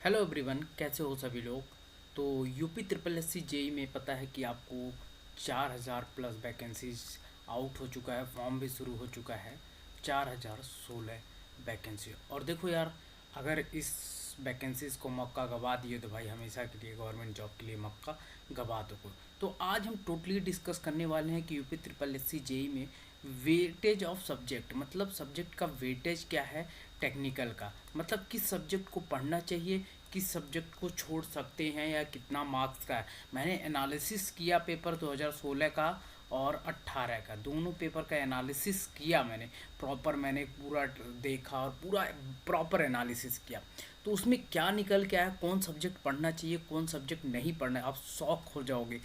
Hello everyone, कैसे हो सभी लोग। तो UP triple S C JE में पता है कि आपको 4,000 प्लस वैकेंसीज आउट हो चुका है, फॉर्म भी शुरू हो चुका है। 4,016 वैकेंसी। और देखो यार, अगर इस वैकेंसीज को मौका गवा दिए तो भाई हमेशा के लिए गवर्नमेंट जॉब के लिए मौका गवा दो। तो आज हम टोटली डिस्कस करने वाले हैं कि UP triple S C JE में वेटेज ऑफ सब्जेक्ट, मतलब सब्जेक्ट का वेटेज क्या है, टेक्निकल का मतलब किस सब्जेक्ट को पढ़ना चाहिए, किस सब्जेक्ट को छोड़ सकते हैं या कितना मार्क्स का है। मैंने एनालिसिस किया पेपर 2016 का और 18 का, दोनों पेपर का एनालिसिस किया मैंने प्रॉपर। मैंने पूरा देखा और पूरा प्रॉपर एनालिसिस किया। तो उसमें क्या निकल के आया, कौन सब्जेक्ट पढ़ना चाहिए, कौन सब्जेक्ट नहीं पढ़ना है, आप शॉक हो जाओगे।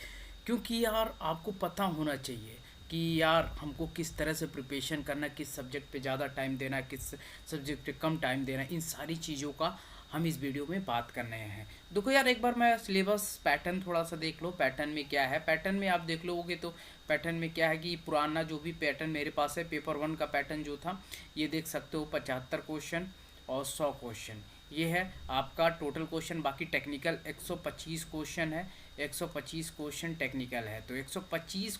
क्योंकि यार आपको पता होना चाहिए कि यार हमको किस तरह से प्रिपरेशन करना, किस सब्जेक्ट पे ज़्यादा टाइम देना, किस सब्जेक्ट पे कम टाइम देना, इन सारी चीज़ों का हम इस वीडियो में बात करने हैं। देखो यार, एक बार मैं सिलेबस पैटर्न थोड़ा सा देख लो, पैटर्न में क्या है। पैटर्न में आप देख लोगे तो पैटर्न में क्या है कि पुराना जो भी पैटर्न मेरे पास है, पेपर 1 का पैटर्न जो था, ये देख सकते हो 75 क्वेश्चन और 100 क्वेश्चन, ये है आपका टोटल क्वेश्चन। बाकी टेक्निकल 125 क्वेश्चन है, 125 क्वेश्चन टेक्निकल है। तो 125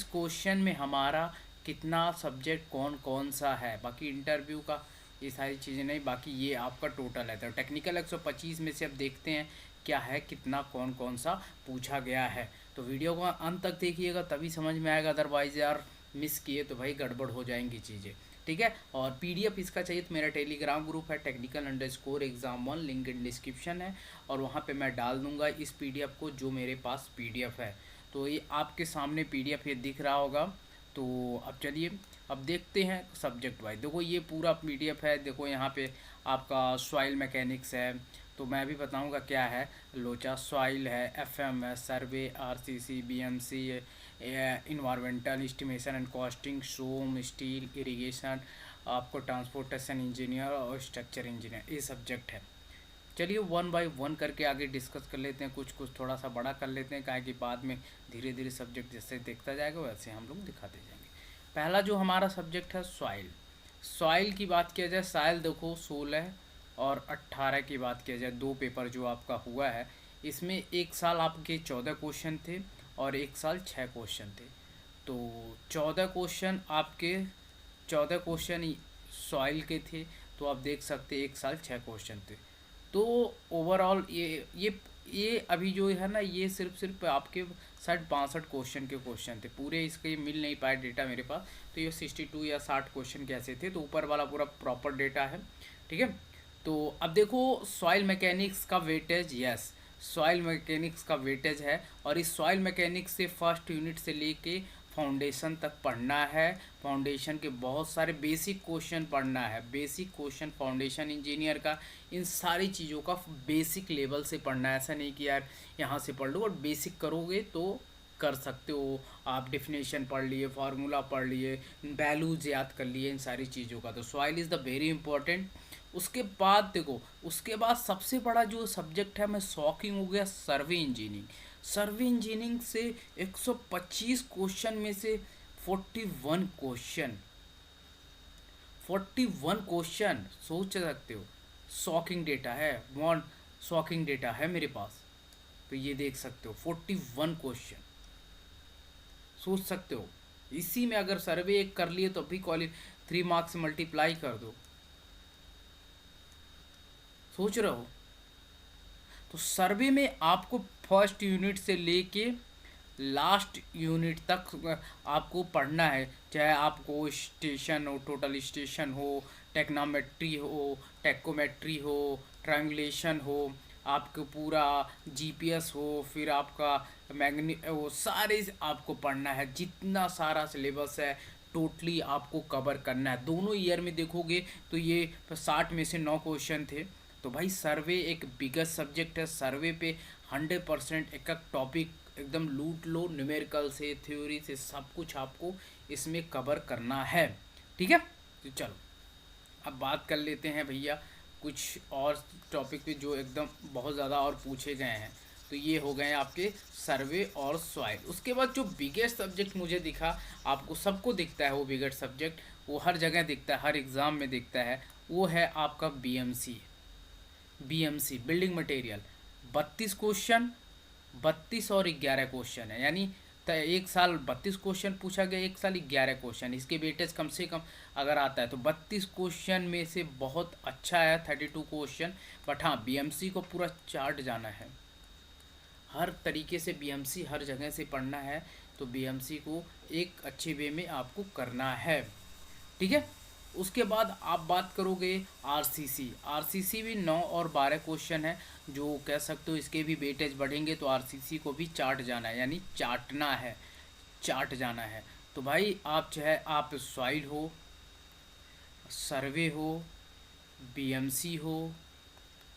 क्वेश्चन में हमारा कितना सब्जेक्ट कौन कौन सा है, बाकी इंटरव्यू का ये सारी चीज़ें नहीं, बाकी ये आपका टोटल है। तो टेक्निकल 125 में से अब देखते हैं क्या है, कितना कौन कौन सा पूछा गया है। तो वीडियो को अंत तक देखिएगा तभी समझ में आएगा, अदरवाइज़ यार मिस किए तो भाई गड़बड़ हो जाएंगी चीज़ें, ठीक है। और पीडीएफ इसका चाहिए तो मेरा टेलीग्राम ग्रुप है technical_exam1, लिंक इन डिस्क्रिप्शन है, और वहाँ पे मैं डाल दूँगा इस पीडीएफ को जो मेरे पास पीडीएफ है। तो ये आपके सामने पीडीएफ ये दिख रहा होगा। तो अब चलिए, अब देखते हैं सब्जेक्ट वाइज। देखो ये पूरा पीडीएफ है, देखो यहाँ पे आपका सॉइल मैकेनिक्स है, तो मैं भी बताऊंगा क्या है। लोचा सॉइल है, एफएम है, survey, RCC, BMC, environmental estimation and costing, SOM, steel, irrigation, आपको ट्रांसपोर्टेशन इंजीनियर और स्ट्रक्चर इंजीनियर, ये सब्जेक्ट है। चलिए वन बाय वन करके आगे डिस्कस कर लेते हैं, कुछ कुछ थोड़ा सा बड़ा कर लेते हैं, काहे कि बाद में धीरे धीरे सब्जेक्ट जैसे देखता जाएगा वैसे हम लोग दिखाते जाएंगे। पहला जो हमारा सब्जेक्ट है सॉइल। सॉइल की बात किया जाए, सॉइल देखो 16 और 18 की बात किया जाए, दो पेपर जो आपका हुआ है, इसमें एक साल आपके 14 क्वेश्चन थे और एक साल 6 क्वेश्चन थे। तो 14 क्वेश्चन आपके 14 क्वेश्चन सॉइल के थे, तो आप देख सकते एक साल 6 क्वेश्चन थे। तो ओवरऑल ये अभी जो है ना, ये सिर्फ आपके 60-62 क्वेश्चन के क्वेश्चन थे, पूरे इसके मिल नहीं पाए डेटा मेरे पास। तो ये 62 या 60 क्वेश्चन कैसे थे, तो ऊपर वाला पूरा प्रॉपर डेटा है, ठीक है। तो अब देखो सॉइल मैकेनिक्स का वेटेज, यस सॉइल मैकेनिक्स का वेटेज है, और इस सॉइल मैकेनिक्स से फर्स्ट यूनिट से लेके फाउंडेशन तक पढ़ना है। फाउंडेशन के बहुत सारे बेसिक क्वेश्चन पढ़ना है, बेसिक क्वेश्चन फाउंडेशन इंजीनियर का, इन सारी चीज़ों का बेसिक लेवल से पढ़ना है। ऐसा नहीं कि यार यहाँ से पढ़ लो, और बेसिक करोगे तो कर सकते हो आप। डेफिनेशन पढ़ लिए, फार्मूला पढ़ लिए, वैल्यूज याद कर लिए, इन सारी चीज़ों का। तो soil is the very important. उसके बाद देखो, उसके बाद सबसे बड़ा जो सब्जेक्ट है, मैं शॉकिंग हो गया, सर्वे इंजीनियरिंग। सर्वे इंजीनियरिंग से 125 क्वेश्चन में से 41 क्वेश्चन, 41 क्वेश्चन सोच सकते हो, शॉकिंग डेटा है, वन शॉकिंग डेटा है मेरे पास। तो ये देख सकते हो 41 क्वेश्चन, सोच सकते हो। इसी में अगर सर्वे एक कर लिए तो अभी कॉलेज 3 मार्क्स मल्टीप्लाई कर दो, सोच रहे हो। तो सर्वे में आपको फर्स्ट यूनिट से लेके लास्ट यूनिट तक आपको पढ़ना है, चाहे आपको स्टेशन हो, टोटल स्टेशन हो, टेक्नोमेट्री हो, टेकोमेट्री हो, ट्रायंगुलेशन हो, आपको पूरा जीपीएस हो, फिर आपका मैग्नी वो सारे आपको पढ़ना है। जितना सारा सिलेबस है टोटली आपको कवर करना है। दोनों ईयर में देखोगे तो ये 60 में से 9 क्वेश्चन थे। तो भाई सर्वे एक बिगेस्ट सब्जेक्ट है। सर्वे पे 100% एक एक टॉपिक एकदम लूट लो, न्यूमेरिकल से, थ्योरी से, सब कुछ आपको इसमें कवर करना है, ठीक है। तो चलो अब बात कर लेते हैं भैया कुछ और टॉपिक पे जो एकदम बहुत ज़्यादा और पूछे गए हैं। तो ये हो गए आपके सर्वे और सॉइल। उसके बाद जो बिगेस्ट सब्जेक्ट मुझे दिखा, आपको सबको दिखता है वो बिगेस्ट सब्जेक्ट, वो हर जगह दिखता है, हर एग्ज़ाम में दिखता है, वो है आपका BMC. BMC building material 32 question, 32 और 11 क्वेश्चन है, यानी एक साल 32 क्वेश्चन पूछा गया, एक साल 11 क्वेश्चन। इसके वेटेज कम से कम अगर आता है तो 32 क्वेश्चन में से बहुत अच्छा है 32 क्वेश्चन। बट हाँ, बीएमसी को पूरा चार्ट जाना है, हर तरीके से बीएमसी हर जगह से पढ़ना है, तो बीएमसी को एक अच्छे वे में आपको करना है। ठीक है। उसके बाद आप बात करोगे आरसीसी। आरसीसी भी 9 और 12 क्वेश्चन है, जो कह सकते हो इसके भी वेटेज बढ़ेंगे, तो आरसीसी को भी चार्ट जाना है, यानी चाटना है, चार्ट जाना है। तो भाई आप चाहे आप सॉइल हो, सर्वे हो, बीएमसी हो,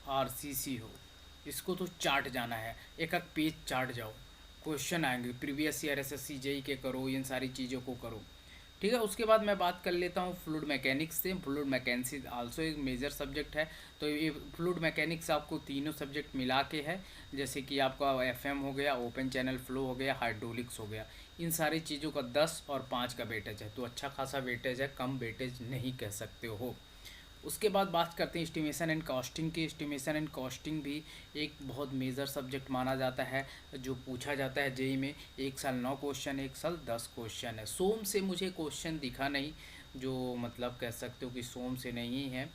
आरसीसी हो, इसको तो चार्ट जाना है, एक एक पेज चार्ट जाओ। क्वेश्चन आएंगे प्रीवियस ईयर एसएससी जेई के करो, इन सारी चीज़ों को करो। ठीक है। उसके बाद मैं बात कर लेता हूँ फ्लूइड मैकेनिक्स से। फ्लूइड मैकेनिक्स आल्सो एक मेजर सब्जेक्ट है, तो ये फ्लूइड मैकेनिक्स आपको तीनों सब्जेक्ट मिला के है, जैसे कि आपका एफएम हो गया, ओपन चैनल फ्लो हो गया, हाइड्रोलिक्स हो गया। इन सारी चीज़ों का 10 और 5 का वेटेज है, तो अच्छा खासा वेटेज है, कम वेटेज नहीं कह सकते हो। उसके बाद बात करते हैं एस्टिमेशन एंड कॉस्टिंग की। एस्टिमेशन एंड कॉस्टिंग भी एक बहुत मेजर सब्जेक्ट माना जाता है, जो पूछा जाता है जेई में। एक साल 9 क्वेश्चन, एक साल 10 क्वेश्चन है। सोम से मुझे क्वेश्चन दिखा नहीं, जो मतलब कह सकते हो कि सोम से नहीं है।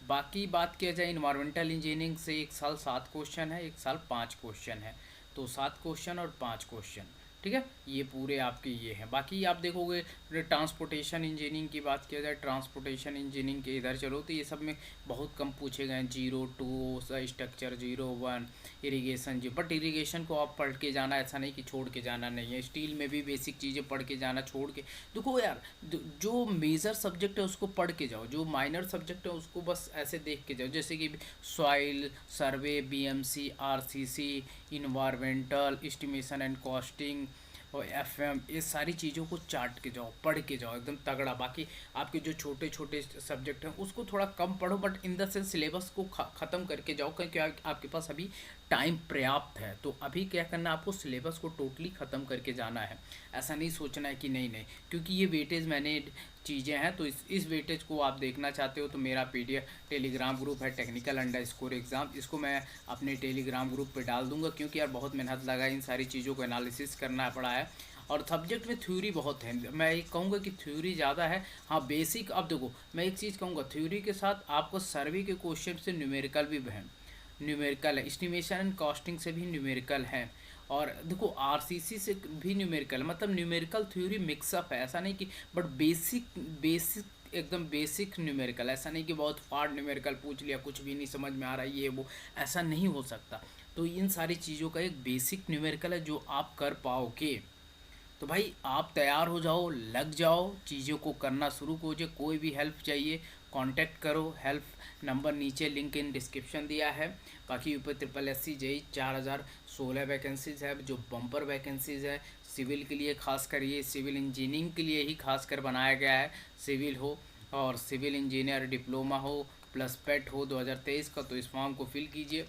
बाकी बात किया जाए इन्वायरमेंटल इंजीनियरिंग से, एक साल 7 क्वेश्चन है, एक साल 5 क्वेश्चन है, तो 7 क्वेश्चन और 5 क्वेश्चन। ठीक है। ये पूरे आपके ये हैं। बाकी आप देखोगे ट्रांसपोर्टेशन इंजीनियरिंग की बात किया जाए, ट्रांसपोर्टेशन इंजीनियरिंग के इधर चलो तो ये सब में बहुत कम पूछे गए हैं, 0 2 स्ट्रक्चर 0 1 इरिगेशन जी। बट इरिगेशन को आप पढ़ के जाना, ऐसा नहीं कि छोड़ के जाना नहीं है। स्टील में भी बेसिक चीज़ें पढ़ के जाना, छोड़ के देखो यार, जो मेजर सब्जेक्ट है उसको पढ़ के जाओ, जो माइनर सब्जेक्ट है उसको बस ऐसे देख के जाओ, जैसे कि soil survey, BMC, RCC, environmental, estimation and costing और एफएम, ये सारी चीज़ों को चार्ट के जाओ, पढ़ के जाओ एकदम तगड़ा। बाकी आपके जो छोटे छोटे सब्जेक्ट हैं उसको थोड़ा कम पढ़ो, but in the sense syllabus को ख़त्म करके जाओ, क्योंकि आपके पास अभी टाइम पर्याप्त है। तो अभी क्या करना है, आपको सिलेबस को टोटली ख़त्म करके जाना है। ऐसा नहीं सोचना है कि नहीं नहीं, क्योंकि ये वेटेज मैंने चीज़ें हैं, तो इस वेटेज को आप देखना चाहते हो तो मेरा पीडीएफ टेलीग्राम ग्रुप है टेक्निकल_एग्ज़ाम, इसको मैं अपने टेलीग्राम ग्रुप पे डाल दूंगा, क्योंकि यार बहुत मेहनत लगा इन सारी चीज़ों को एनालिसिस करना पड़ा है। और सब्जेक्ट में थ्योरी बहुत है, मैं एक कहूँगा कि थ्योरी ज़्यादा है। हाँ बेसिक, अब देखो मैं एक चीज़ कहूँगा, थ्योरी के साथ आपको सर्वे के क्वेश्चन से न्यूमेरिकल भी है, न्यूमेरिकल है, एस्टिमेशन एंड कॉस्टिंग से भी न्यूमेरिकल है, और देखो आरसीसी से भी न्यूमेरिकल, मतलब न्यूमेरिकल थ्योरी मिक्सअप है, ऐसा नहीं कि, बट बेसिक बेसिक एकदम बेसिक न्यूमेरिकल, ऐसा नहीं कि बहुत हार्ड न्यूमेरिकल पूछ लिया कुछ भी नहीं समझ में आ रहा है ये वो, ऐसा नहीं हो सकता। तो इन सारी चीज़ों का एक बेसिक न्यूमेरिकल है जो आप कर पाओगे। तो भाई आप तैयार हो जाओ, लग जाओ, चीज़ों को करना शुरू कीजिए। कोई भी हेल्प चाहिए कांटेक्ट करो, हेल्प नंबर नीचे लिंक इन डिस्क्रिप्शन दिया है। बाकी ऊपर SSC जेई 4016 वैकेंसीज़ है, जो बम्पर वैकेंसीज़ है सिविल के लिए, खास कर ये सिविल इंजीनियरिंग के लिए ही खास कर बनाया गया है। सिविल हो और सिविल इंजीनियर डिप्लोमा हो प्लस पेट हो 2023 का, तो इस फॉर्म को फिल कीजिए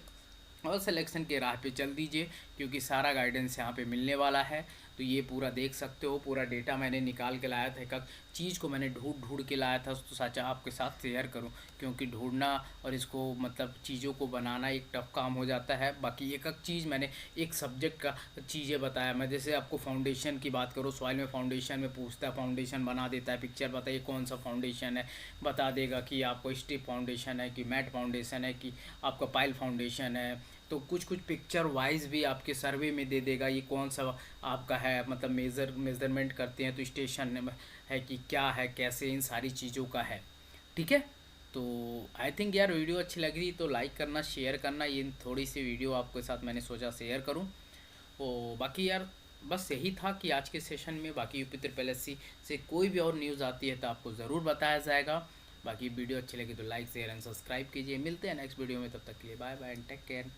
और सिलेक्शन के राह पे चल दीजिए, क्योंकि सारा गाइडेंस यहाँ पे मिलने वाला है। तो ये पूरा देख सकते हो, पूरा डेटा मैंने निकाल के लाया था, एक चीज़ को मैंने ढूंढ के लाया था, तो सोचा आपके साथ शेयर करूं, क्योंकि ढूंढना और इसको मतलब चीज़ों को बनाना एक टफ काम हो जाता है। बाकी एक चीज़ मैंने एक सब्जेक्ट का चीज़ें बताया, मैं जैसे आपको फाउंडेशन की बात करूँ, सॉइल में फाउंडेशन में पूछता है, फाउंडेशन बना देता है, पिक्चर बताइए कौन सा फाउंडेशन है, बता देगा कि आपको स्टिप फाउंडेशन है कि मैट फाउंडेशन है कि आपका पाइल फाउंडेशन है। तो कुछ पिक्चर वाइज भी आपके सर्वे में दे देगा ये कौन सा आपका है, मतलब मेज़रमेंट करते हैं तो स्टेशन है कि क्या है, कैसे, इन सारी चीज़ों का है। ठीक है। तो आई थिंक यार वीडियो अच्छी लग रही तो लाइक करना, शेयर करना, ये थोड़ी सी वीडियो आपके साथ मैंने सोचा शेयर करूं। तो बाकी यार बस यही था कि आज के सेशन में, बाकी यूपी SSC से कोई भी और न्यूज़ आती है तो आपको ज़रूर बताया जाएगा। बाकी वीडियो अच्छी लगी तो लाइक शेयर एंड सब्सक्राइब कीजिए। मिलते हैं नेक्स्ट वीडियो में, तब तक के लिए bye bye and take care.